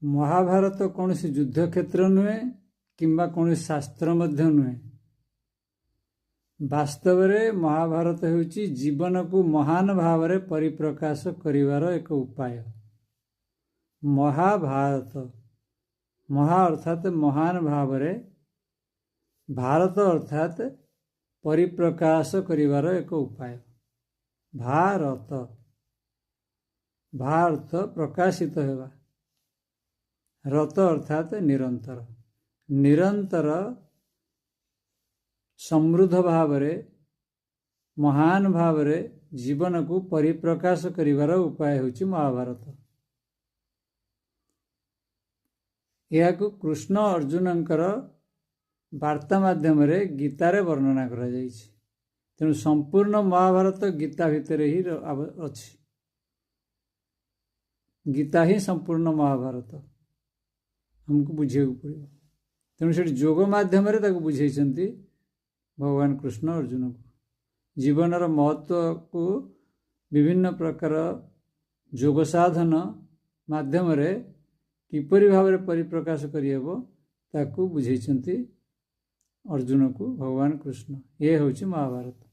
महाभारत कौन सी युद्ध क्षेत्र नुहे किंबा कौन शास्त्र मध्य नुहे। वास्तव में महाभारत होउची जीवन को महान भाव में परिप्रकाश करिवार एक उपाय। महाभारत महा अर्थात महान भाव में, भारत अर्थात परिप्रकाश करिवार एक उपाय। भारत भारत प्रकाशित हेबा, रत अर्थात निरंतर निरंतर समृद्ध भाव में महान भाव में जीवन को परिप्रकाश करिवार उपाय होची महाभारत। यह कृष्ण अर्जुनंकर वार्ता माध्यम गीतार वर्णना करा जायछि। तेणु संपूर्ण महाभारत गीता भितर ही अछि। गीता ही संपूर्ण महाभारत हमको बुझे पड़ो। तेणु से जोग माध्यम बुझे भगवान कृष्ण अर्जुन को जीवनर महत्व को विभिन्न प्रकार जोग साधन माध्यम किपरि भाव में परिप्रकाश करिहेबो ताकू बुझेइछन्ति अर्जुन को भगवान कृष्ण। ये होछि महाभारत।